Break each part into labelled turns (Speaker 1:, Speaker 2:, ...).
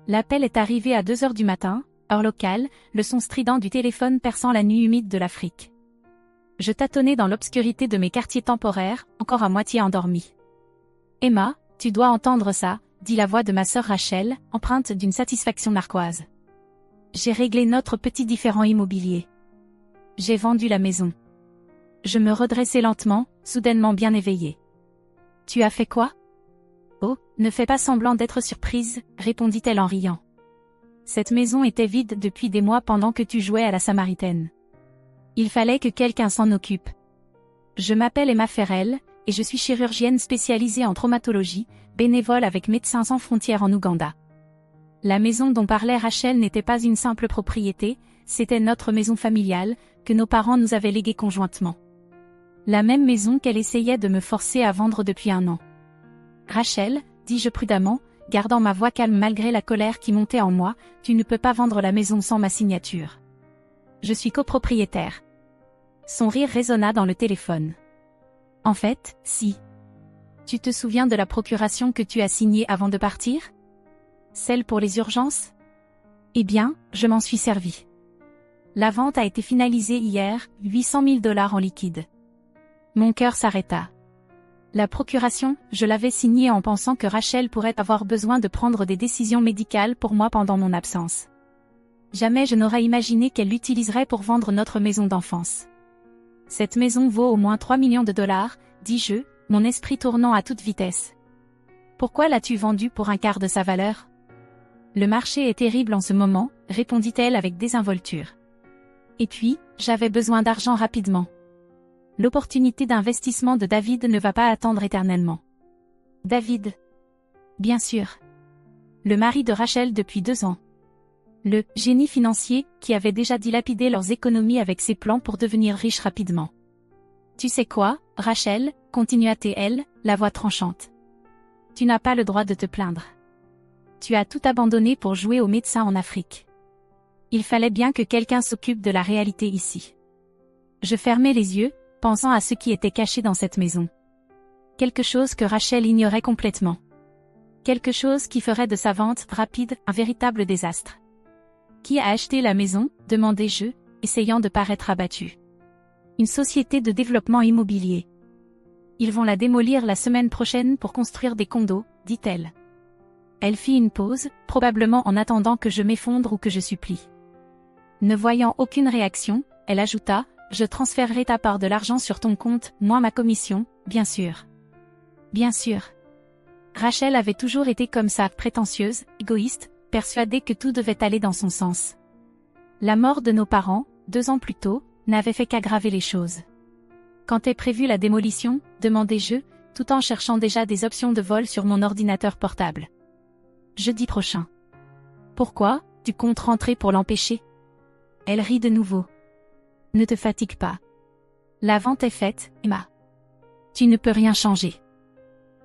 Speaker 1: L'appel est arrivé à 2 heures du matin, heure locale, le son strident du téléphone perçant la nuit humide de l'Afrique. Je tâtonnais dans l'obscurité de mes quartiers temporaires, encore à moitié endormis. « Emma, tu dois entendre ça », dit la voix de ma sœur Rachel, empreinte d'une satisfaction narquoise. J'ai réglé notre petit différend immobilier. J'ai vendu la maison. Je me redressai lentement, soudainement bien éveillée. « Tu as fait quoi ? » « Oh, ne fais pas semblant d'être surprise, » répondit-elle en riant. « Cette maison était vide depuis des mois pendant que tu jouais à la Samaritaine. Il fallait que quelqu'un s'en occupe. Je m'appelle Emma Ferrell, et je suis chirurgienne spécialisée en traumatologie, bénévole avec Médecins sans frontières en Ouganda. La maison dont parlait Rachel n'était pas une simple propriété, c'était notre maison familiale, que nos parents nous avaient léguée conjointement. La même maison qu'elle essayait de me forcer à vendre depuis 1 an. « Rachel, dis-je prudemment, gardant ma voix calme malgré la colère qui montait en moi, tu ne peux pas vendre la maison sans ma signature. Je suis copropriétaire. » Son rire résonna dans le téléphone. « En fait, si. Tu te souviens de la procuration que tu as signée avant de partir ? Celle pour les urgences ? Eh bien, je m'en suis servi. La vente a été finalisée hier, 800 000 $ en liquide. » Mon cœur s'arrêta. La procuration, je l'avais signée en pensant que Rachel pourrait avoir besoin de prendre des décisions médicales pour moi pendant mon absence. Jamais je n'aurais imaginé qu'elle l'utiliserait pour vendre notre maison d'enfance. « Cette maison vaut au moins 3 millions de $, dis-je, mon esprit tournant à toute vitesse. Pourquoi l'as-tu vendue pour un quart de sa valeur ? Le marché est terrible en ce moment, répondit-elle avec désinvolture. Et puis, j'avais besoin d'argent rapidement. L'opportunité d'investissement de David ne va pas attendre éternellement. David. Bien sûr. Le mari de Rachel depuis 2 ans. Le génie financier qui avait déjà dilapidé leurs économies avec ses plans pour devenir riche rapidement. Tu sais quoi, Rachel, continua-t-elle, la voix tranchante. Tu n'as pas le droit de te plaindre. Tu as tout abandonné pour jouer aux médecins en Afrique. Il fallait bien que quelqu'un s'occupe de la réalité ici. Je fermai les yeux, pensant à ce qui était caché dans cette maison. Quelque chose que Rachel ignorait complètement. Quelque chose qui ferait de sa vente rapide un véritable désastre. Qui a acheté la maison ? Demandai-je, essayant de paraître abattu. Une société de développement immobilier. Ils vont la démolir la semaine prochaine pour construire des condos, dit-elle. Elle fit une pause, probablement en attendant que je m'effondre ou que je supplie. Ne voyant aucune réaction, elle ajouta, « Je transférerai ta part de l'argent sur ton compte, moins ma commission, bien sûr. » Bien sûr. Rachel avait toujours été comme ça, prétentieuse, égoïste, persuadée que tout devait aller dans son sens. La mort de nos parents, 2 ans plus tôt, n'avait fait qu'aggraver les choses. « Quand est prévue la démolition ? » demandai-je, tout en cherchant déjà des options de vol sur mon ordinateur portable. « Jeudi prochain. »« Pourquoi ? Tu comptes rentrer pour l'empêcher ? » Elle rit de nouveau. « Ne te fatigue pas. La vente est faite, Emma. Tu ne peux rien changer. »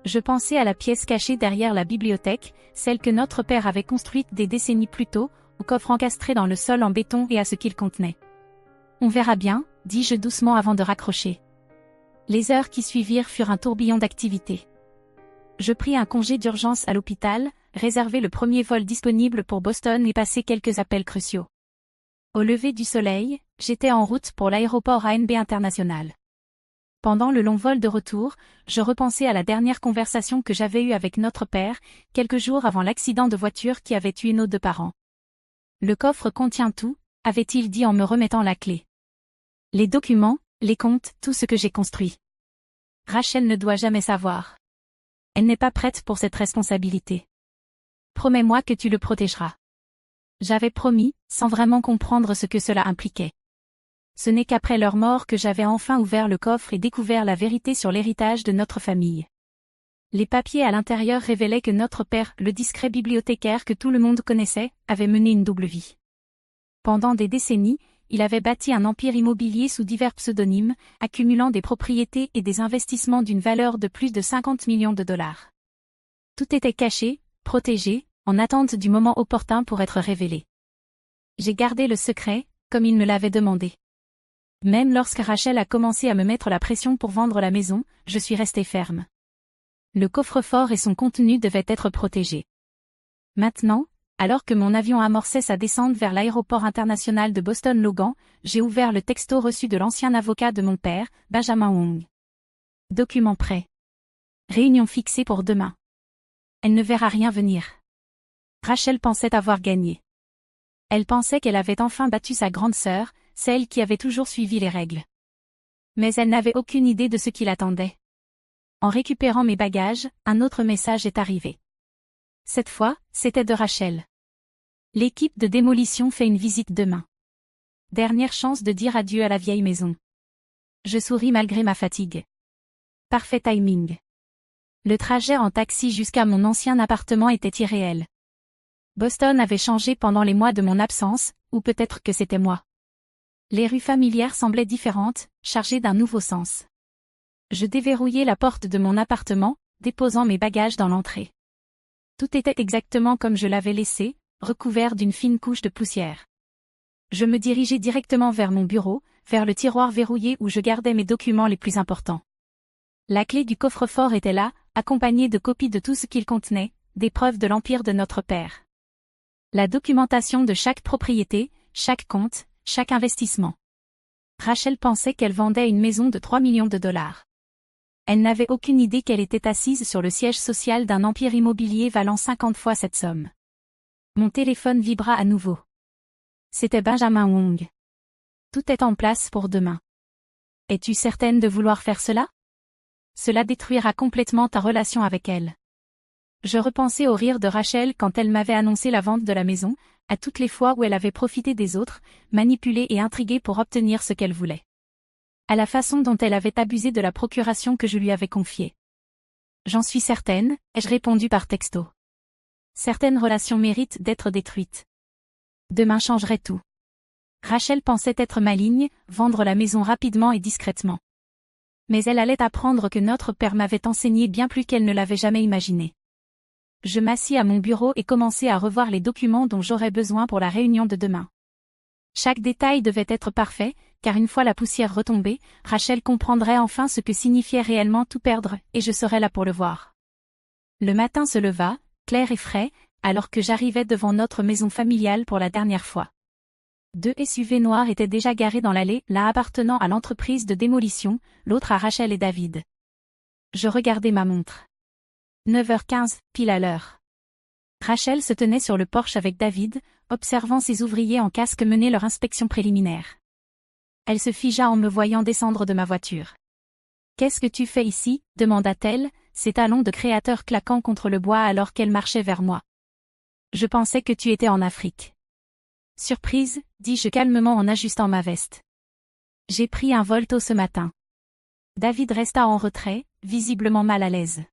Speaker 1: Je pensais à la pièce cachée derrière la bibliothèque, celle que notre père avait construite des décennies plus tôt, au coffre encastré dans le sol en béton et à ce qu'il contenait. « On verra bien, » dis-je doucement avant de raccrocher. Les heures qui suivirent furent un tourbillon d'activités. Je pris un congé d'urgence à l'hôpital, réservé le premier vol disponible pour Boston et passé quelques appels cruciaux. Au lever du soleil, j'étais en route pour l'aéroport ANB International. Pendant le long vol de retour, je repensais à la dernière conversation que j'avais eue avec notre père, quelques jours avant l'accident de voiture qui avait tué nos 2 parents. « Le coffre contient tout », avait-il dit en me remettant la clé. « Les documents, les comptes, tout ce que j'ai construit. Rachel ne doit jamais savoir. Elle n'est pas prête pour cette responsabilité. Promets-moi que tu le protégeras. » J'avais promis, sans vraiment comprendre ce que cela impliquait. Ce n'est qu'après leur mort que j'avais enfin ouvert le coffre et découvert la vérité sur l'héritage de notre famille. Les papiers à l'intérieur révélaient que notre père, le discret bibliothécaire que tout le monde connaissait, avait mené une double vie. Pendant des décennies, il avait bâti un empire immobilier sous divers pseudonymes, accumulant des propriétés et des investissements d'une valeur de plus de 50 millions de $. Tout était caché, protégé, en attente du moment opportun pour être révélé. J'ai gardé le secret, comme il me l'avait demandé. Même lorsque Rachel a commencé à me mettre la pression pour vendre la maison, je suis restée ferme. Le coffre-fort et son contenu devaient être protégés. Maintenant, Alors que mon avion amorçait sa descente vers l'aéroport international de Boston-Logan, j'ai ouvert le texto reçu de l'ancien avocat de mon père, Benjamin Wong. Document prêt. Réunion fixée pour demain. Elle ne verra rien venir. Rachel pensait avoir gagné. Elle pensait qu'elle avait enfin battu sa grande sœur, celle qui avait toujours suivi les règles. Mais elle n'avait aucune idée de ce qui l'attendait. En récupérant mes bagages, un autre message est arrivé. Cette fois, c'était de Rachel. L'équipe de démolition fait une visite demain. Dernière chance de dire adieu à la vieille maison. Je souris malgré ma fatigue. Parfait timing. Le trajet en taxi jusqu'à mon ancien appartement était irréel. Boston avait changé pendant les mois de mon absence, ou peut-être que c'était moi. Les rues familières semblaient différentes, chargées d'un nouveau sens. Je déverrouillai la porte de mon appartement, déposant mes bagages dans l'entrée. Tout était exactement comme je l'avais laissé, recouvert d'une fine couche de poussière. Je me dirigeai directement vers mon bureau, vers le tiroir verrouillé où je gardais mes documents les plus importants. La clé du coffre-fort était là, accompagnée de copies de tout ce qu'il contenait, des preuves de l'empire de notre père. La documentation de chaque propriété, chaque compte, chaque investissement. Rachel pensait qu'elle vendait une maison de 3 millions de dollars. Elle n'avait aucune idée qu'elle était assise sur le siège social d'un empire immobilier valant 50 fois cette somme. Mon téléphone vibra à nouveau. C'était Benjamin Wong. Tout est en place pour demain. Es-tu certaine de vouloir faire cela? Cela détruira complètement ta relation avec elle. Je repensais au rire de Rachel quand elle m'avait annoncé la vente de la maison, à toutes les fois où elle avait profité des autres, manipulé et intrigué pour obtenir ce qu'elle voulait. À la façon dont elle avait abusé de la procuration que je lui avais confiée. J'en suis certaine, ai-je répondu par texto. Certaines relations méritent d'être détruites. Demain changerait tout. Rachel pensait être maligne, vendre la maison rapidement et discrètement. Mais elle allait apprendre que notre père m'avait enseigné bien plus qu'elle ne l'avait jamais imaginé. Je m'assis à mon bureau et commençai à revoir les documents dont j'aurais besoin pour la réunion de demain. Chaque détail devait être parfait, car une fois la poussière retombée, Rachel comprendrait enfin ce que signifiait réellement tout perdre, et je serais là pour le voir. Le matin se leva, clair et frais, alors que j'arrivais devant notre maison familiale pour la dernière fois. 2 SUV noirs étaient déjà garés dans l'allée, l'un appartenant à l'entreprise de démolition, l'autre à Rachel et David. Je regardai ma montre. 9h15, pile à l'heure. Rachel se tenait sur le porche avec David, observant ses ouvriers en casque mener leur inspection préliminaire. Elle se figea en me voyant descendre de ma voiture. « Qu'est-ce que tu fais ici ?» demanda-t-elle, ses talons de créateur claquant contre le bois alors qu'elle marchait vers moi. « Je pensais que tu étais en Afrique. » Surprise, dis-je calmement en ajustant ma veste. J'ai pris un vol tôt ce matin. David resta en retrait, visiblement mal à l'aise.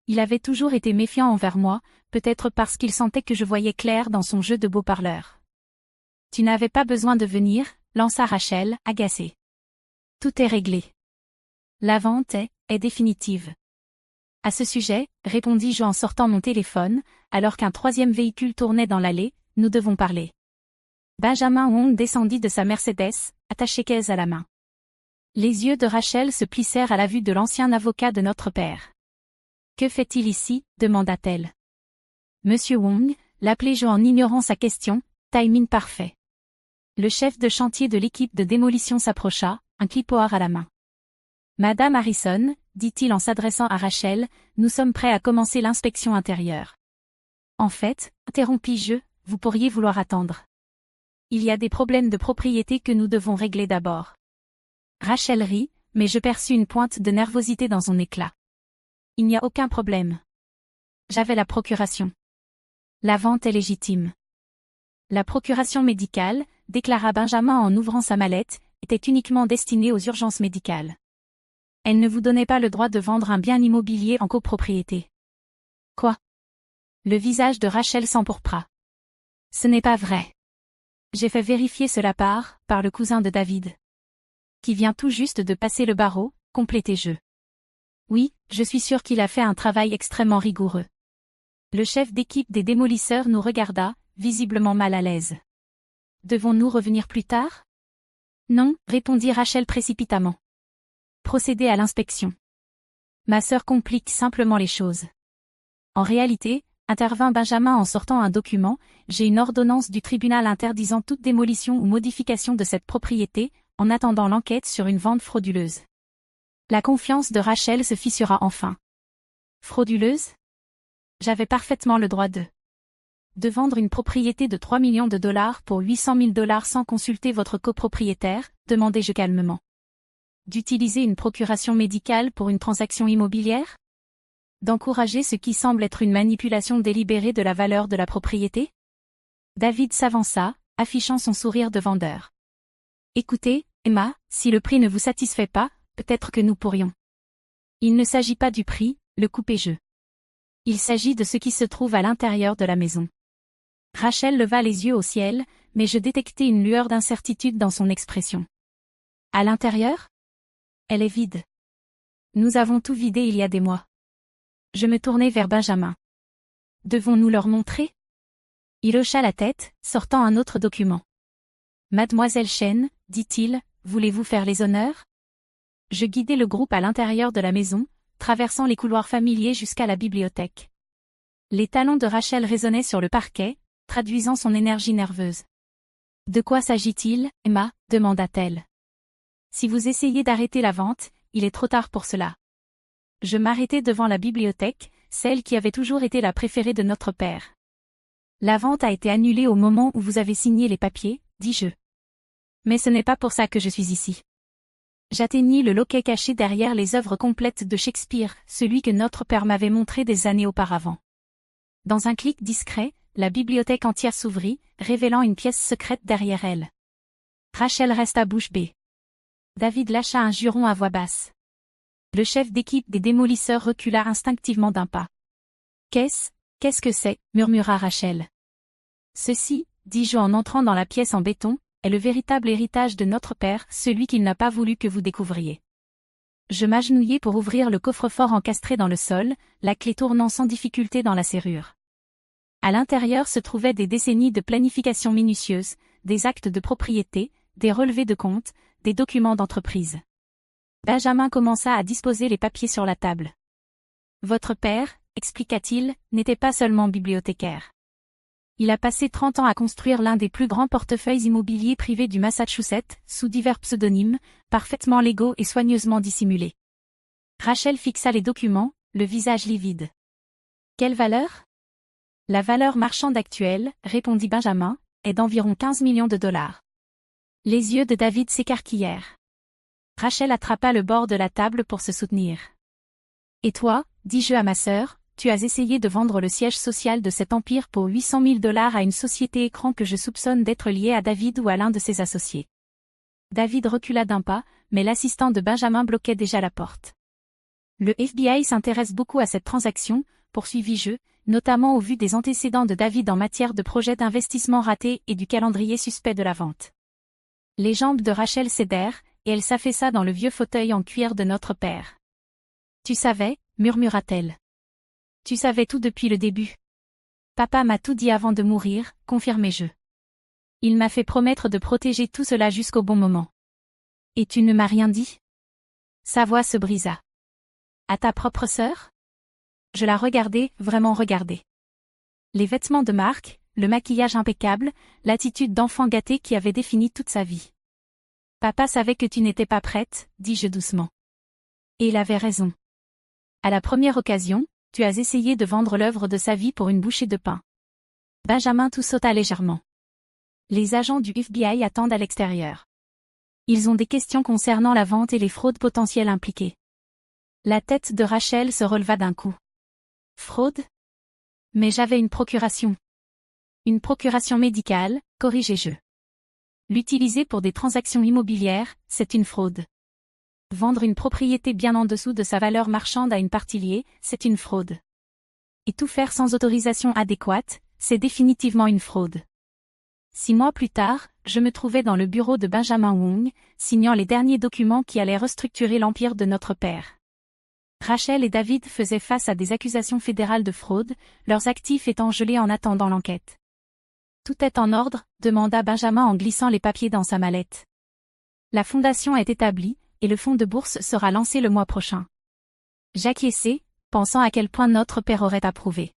Speaker 1: Il avait toujours été méfiant envers moi, peut-être parce qu'il sentait que je voyais clair dans son jeu de beau parleur. Tu n'avais pas besoin de venir, lança Rachel, agacée. Tout est réglé. La vente est définitive. À ce sujet, répondis-je en sortant mon téléphone, alors qu'un 3e véhicule tournait dans l'allée, nous devons parler. Benjamin Wong descendit de sa Mercedes, attaché caisse à la main. Les yeux de Rachel se plissèrent à la vue de l'ancien avocat de notre père. Que fait-il ici? demanda-t-elle. Monsieur Wong, l'appelai-je en ignorant sa question, timing parfait. Le chef de chantier de l'équipe de démolition s'approcha, un clipboard à la main. Madame Harrison, dit-il en s'adressant à Rachel, nous sommes prêts à commencer l'inspection intérieure. En fait, interrompis-je, vous pourriez vouloir attendre. Il y a des problèmes de propriété que nous devons régler d'abord. Rachel rit, mais je perçus une pointe de nervosité dans son éclat. Il n'y a aucun problème. J'avais la procuration. La vente est légitime. La procuration médicale, déclara Benjamin en ouvrant sa mallette, était uniquement destinée aux urgences médicales. Elle ne vous donnait pas le droit de vendre un bien immobilier en copropriété. Quoi? Le visage de Rachel s'empourpra. Ce n'est pas vrai. J'ai fait vérifier cela par le cousin de David. Qui vient tout juste de passer le barreau, complétai-je. Oui, je suis sûr qu'il a fait un travail extrêmement rigoureux. Le chef d'équipe des démolisseurs nous regarda, visiblement mal à l'aise. Devons-nous revenir plus tard? Non, répondit Rachel précipitamment. Procédez à l'inspection. Ma sœur complique simplement les choses. En réalité, intervint Benjamin en sortant un document, j'ai une ordonnance du tribunal interdisant toute démolition ou modification de cette propriété, en attendant l'enquête sur une vente frauduleuse. La confiance de Rachel se fissura enfin. Frauduleuse? J'avais parfaitement le droit de vendre une propriété de 3 millions de dollars pour 800 000 dollars sans consulter votre copropriétaire, demandai-je calmement. D'utiliser une procuration médicale pour une transaction immobilière? D'encourager ce qui semble être une manipulation délibérée de la valeur de la propriété? David s'avança, affichant son sourire de vendeur. Écoutez, Emma, si le prix ne vous satisfait pas, peut-être que nous pourrions. Il ne s'agit pas du prix, le coupai-je. Il s'agit de ce qui se trouve à l'intérieur de la maison. Rachel leva les yeux au ciel, mais je détectai une lueur d'incertitude dans son expression. À l'intérieur? Elle est vide. Nous avons tout vidé il y a des mois. Je me tournai vers Benjamin. Devons-nous leur montrer? Il hocha la tête, sortant un autre document. Mademoiselle Chen, dit-il, voulez-vous faire les honneurs? Je guidai le groupe à l'intérieur de la maison, traversant les couloirs familiers jusqu'à la bibliothèque. Les talons de Rachel résonnaient sur le parquet, traduisant son énergie nerveuse. De quoi s'agit-il, Emma? Demanda-t-elle. Si vous essayez d'arrêter la vente, il est trop tard pour cela. Je m'arrêtai devant la bibliothèque, celle qui avait toujours été la préférée de notre père. La vente a été annulée au moment où vous avez signé les papiers, dis-je. Mais ce n'est pas pour ça que je suis ici. J'atteignis le loquet caché derrière les œuvres complètes de Shakespeare, celui que notre père m'avait montré des années auparavant. Dans un clic discret, la bibliothèque entière s'ouvrit, révélant une pièce secrète derrière elle. Rachel resta bouche bée. David lâcha un juron à voix basse. Le chef d'équipe des démolisseurs recula instinctivement d'un pas. Qu'est-ce que c'est? Murmura Rachel. Ceci, dis-je en entrant dans la pièce en béton, est le véritable héritage de notre père, celui qu'il n'a pas voulu que vous découvriez. Je m'agenouillai pour ouvrir le coffre-fort encastré dans le sol, la clé tournant sans difficulté dans la serrure. À l'intérieur se trouvaient des décennies de planification minutieuse, des actes de propriété, des relevés de comptes, des documents d'entreprise. Benjamin commença à disposer les papiers sur la table. Votre père, expliqua-t-il, n'était pas seulement bibliothécaire. Il a passé 30 ans à construire l'un des plus grands portefeuilles immobiliers privés du Massachusetts, sous divers pseudonymes, parfaitement légaux et soigneusement dissimulés. Rachel fixa les documents, le visage livide. Quelle valeur? La valeur marchande actuelle, répondit Benjamin, est d'environ 15 millions de dollars. Les yeux de David s'écarquillèrent. Rachel attrapa le bord de la table pour se soutenir. Et toi, dis-je à ma sœur, tu as essayé de vendre le siège social de cet empire pour 800 000 dollars à une société écran que je soupçonne d'être liée à David ou à l'un de ses associés. David recula d'un pas, mais l'assistant de Benjamin bloquait déjà la porte. Le FBI s'intéresse beaucoup à cette transaction, poursuivis-je, notamment au vu des antécédents de David en matière de projets d'investissement ratés et du calendrier suspect de la vente. Les jambes de Rachel cédèrent, et elle s'affaissa dans le vieux fauteuil en cuir de notre père. Tu savais, murmura-t-elle. Tu savais tout depuis le début. Papa m'a tout dit avant de mourir, confirmai-je. Il m'a fait promettre de protéger tout cela jusqu'au bon moment. Et tu ne m'as rien dit? Sa voix se brisa. À ta propre sœur? Je la regardai, vraiment regardai. Les vêtements de marque, le maquillage impeccable, l'attitude d'enfant gâté qui avait défini toute sa vie. Papa savait que tu n'étais pas prête, dis-je doucement. Et il avait raison. À la première occasion, tu as essayé de vendre l'œuvre de sa vie pour une bouchée de pain. Benjamin tout sauta légèrement. Les agents du FBI attendent à l'extérieur. Ils ont des questions concernant la vente et les fraudes potentielles impliquées. La tête de Rachel se releva d'un coup. Fraude? Mais j'avais une procuration. Une procuration médicale, corrigeai-je. L'utiliser pour des transactions immobilières, c'est une fraude. Vendre une propriété bien en dessous de sa valeur marchande à une partie liée, c'est une fraude. Et tout faire sans autorisation adéquate, c'est définitivement une fraude. 6 mois plus tard, je me trouvais dans le bureau de Benjamin Wong, signant les derniers documents qui allaient restructurer l'empire de notre père. Rachel et David faisaient face à des accusations fédérales de fraude, leurs actifs étant gelés en attendant l'enquête. Tout est en ordre, demanda Benjamin en glissant les papiers dans sa mallette. La fondation est établie, et le fonds de bourse sera lancé le mois prochain. J'acquiesçai, pensant à quel point notre père aurait approuvé.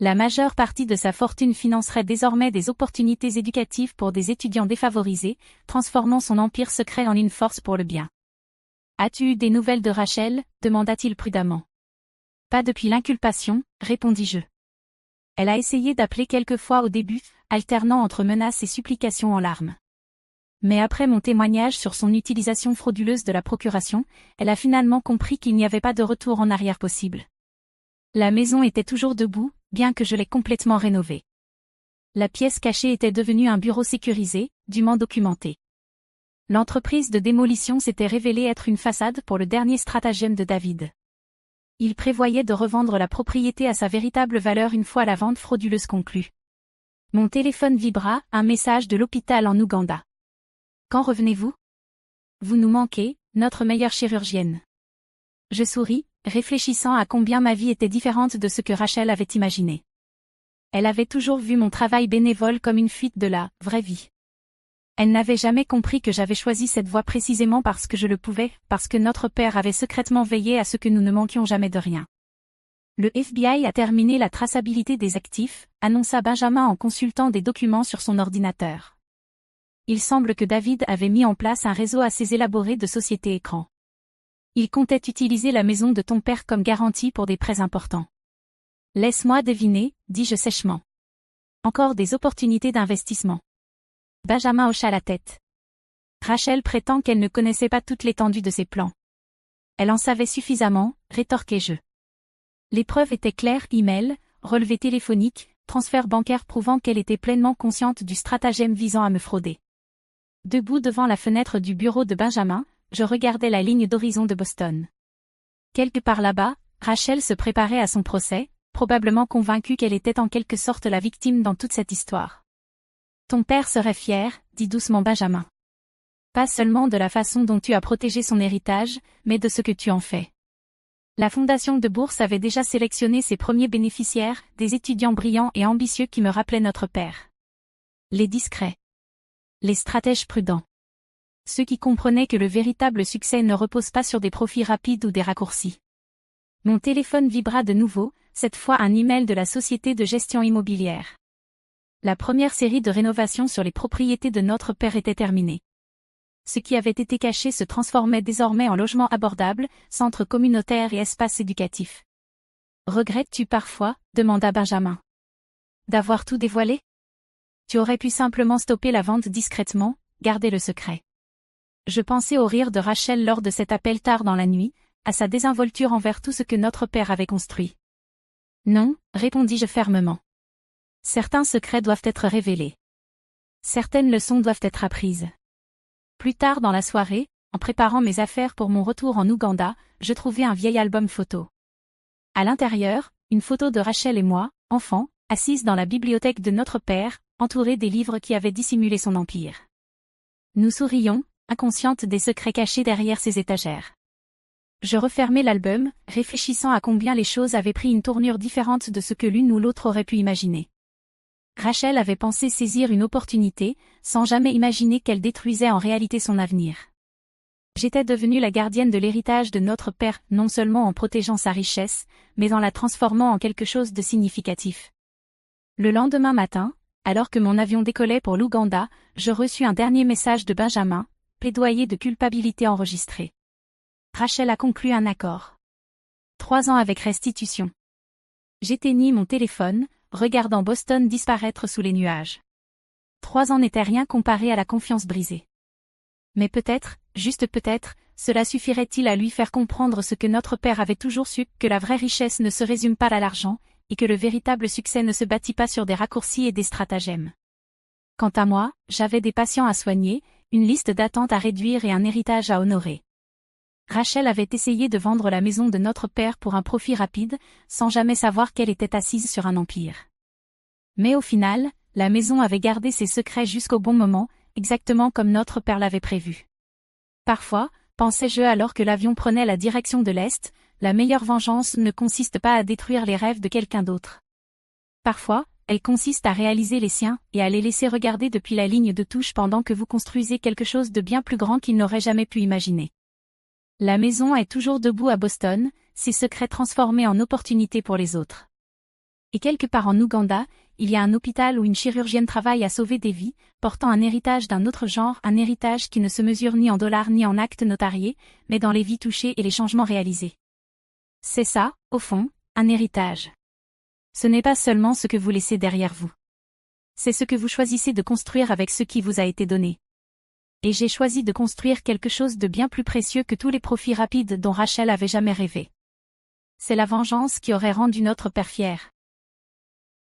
Speaker 1: La majeure partie de sa fortune financerait désormais des opportunités éducatives pour des étudiants défavorisés, transformant son empire secret en une force pour le bien. « As-tu eu des nouvelles de Rachel ?» demanda-t-il prudemment. « Pas depuis l'inculpation, répondis-je. Elle a essayé d'appeler quelques fois au début, alternant entre menaces et supplications en larmes. Mais après mon témoignage sur son utilisation frauduleuse de la procuration, elle a finalement compris qu'il n'y avait pas de retour en arrière possible. La maison était toujours debout, bien que je l'ai complètement rénovée. La pièce cachée était devenue un bureau sécurisé, dûment documenté. L'entreprise de démolition s'était révélée être une façade pour le dernier stratagème de David. Il prévoyait de revendre la propriété à sa véritable valeur une fois la vente frauduleuse conclue. Mon téléphone vibra, un message de l'hôpital en Ouganda. « Quand revenez-vous ? Vous nous manquez, notre meilleure chirurgienne. » Je souris, réfléchissant à combien ma vie était différente de ce que Rachel avait imaginé. Elle avait toujours vu mon travail bénévole comme une fuite de la vraie vie. Elle n'avait jamais compris que j'avais choisi cette voie précisément parce que je le pouvais, parce que notre père avait secrètement veillé à ce que nous ne manquions jamais de rien. Le FBI a terminé la traçabilité des actifs, annonça Benjamin en consultant des documents sur son ordinateur. Il semble que David avait mis en place un réseau assez élaboré de sociétés écrans. Il comptait utiliser la maison de ton père comme garantie pour des prêts importants. Laisse-moi deviner, dis-je sèchement. Encore des opportunités d'investissement. Benjamin hocha la tête. Rachel prétend qu'elle ne connaissait pas toute l'étendue de ses plans. Elle en savait suffisamment, rétorquai-je. Les preuves étaient claires, email, relevé téléphonique, transfert bancaire prouvant qu'elle était pleinement consciente du stratagème visant à me frauder. Debout devant la fenêtre du bureau de Benjamin, je regardais la ligne d'horizon de Boston. Quelque part là-bas, Rachel se préparait à son procès, probablement convaincue qu'elle était en quelque sorte la victime dans toute cette histoire. Ton père serait fier, dit doucement Benjamin. Pas seulement de la façon dont tu as protégé son héritage, mais de ce que tu en fais. La fondation de bourse avait déjà sélectionné ses premiers bénéficiaires, des étudiants brillants et ambitieux qui me rappelaient notre père. Les discrets. Les stratèges prudents. Ceux qui comprenaient que le véritable succès ne repose pas sur des profits rapides ou des raccourcis. Mon téléphone vibra de nouveau, cette fois un email de la société de gestion immobilière. La première série de rénovations sur les propriétés de notre père était terminée. Ce qui avait été caché se transformait désormais en logement abordable, centre communautaire et espace éducatif. « Regrettes-tu parfois ?» demanda Benjamin. « D'avoir tout dévoilé ? Tu aurais pu simplement stopper la vente discrètement, garder le secret. » Je pensais au rire de Rachel lors de cet appel tard dans la nuit, à sa désinvolture envers tout ce que notre père avait construit. « Non, répondis-je fermement. Certains secrets doivent être révélés. Certaines leçons doivent être apprises. » Plus tard dans la soirée, en préparant mes affaires pour mon retour en Ouganda, je trouvai un vieil album photo. À l'intérieur, une photo de Rachel et moi, enfants, assises dans la bibliothèque de notre père, entourés des livres qui avaient dissimulé son empire. Nous sourions, inconscientes des secrets cachés derrière ces étagères. Je refermai l'album, réfléchissant à combien les choses avaient pris une tournure différente de ce que l'une ou l'autre aurait pu imaginer. Rachel avait pensé saisir une opportunité, sans jamais imaginer qu'elle détruisait en réalité son avenir. J'étais devenue la gardienne de l'héritage de notre père, non seulement en protégeant sa richesse, mais en la transformant en quelque chose de significatif. Le lendemain matin, alors que mon avion décollait pour l'Ouganda, je reçus un dernier message de Benjamin, plaidoyer de culpabilité enregistré. Rachel a conclu un accord. 3 ans avec restitution. J'éteignis mon téléphone, regardant Boston disparaître sous les nuages. 3 ans n'étaient rien comparé à la confiance brisée. Mais peut-être, juste peut-être, cela suffirait-il à lui faire comprendre ce que notre père avait toujours su, que la vraie richesse ne se résume pas à l'argent, et que le véritable succès ne se bâtit pas sur des raccourcis et des stratagèmes. Quant à moi, j'avais des patients à soigner, une liste d'attente à réduire et un héritage à honorer. Rachel avait essayé de vendre la maison de notre père pour un profit rapide, sans jamais savoir qu'elle était assise sur un empire. Mais au final, la maison avait gardé ses secrets jusqu'au bon moment, exactement comme notre père l'avait prévu. Parfois, pensais-je alors que l'avion prenait la direction de l'Est, la meilleure vengeance ne consiste pas à détruire les rêves de quelqu'un d'autre. Parfois, elle consiste à réaliser les siens et à les laisser regarder depuis la ligne de touche pendant que vous construisez quelque chose de bien plus grand qu'ils n'auraient jamais pu imaginer. La maison est toujours debout à Boston, ses secrets transformés en opportunités pour les autres. Et quelque part en Ouganda, il y a un hôpital où une chirurgienne travaille à sauver des vies, portant un héritage d'un autre genre, un héritage qui ne se mesure ni en dollars ni en actes notariés, mais dans les vies touchées et les changements réalisés. C'est ça, au fond, un héritage. Ce n'est pas seulement ce que vous laissez derrière vous. C'est ce que vous choisissez de construire avec ce qui vous a été donné. Et j'ai choisi de construire quelque chose de bien plus précieux que tous les profits rapides dont Rachel avait jamais rêvé. C'est la vengeance qui aurait rendu notre père fier.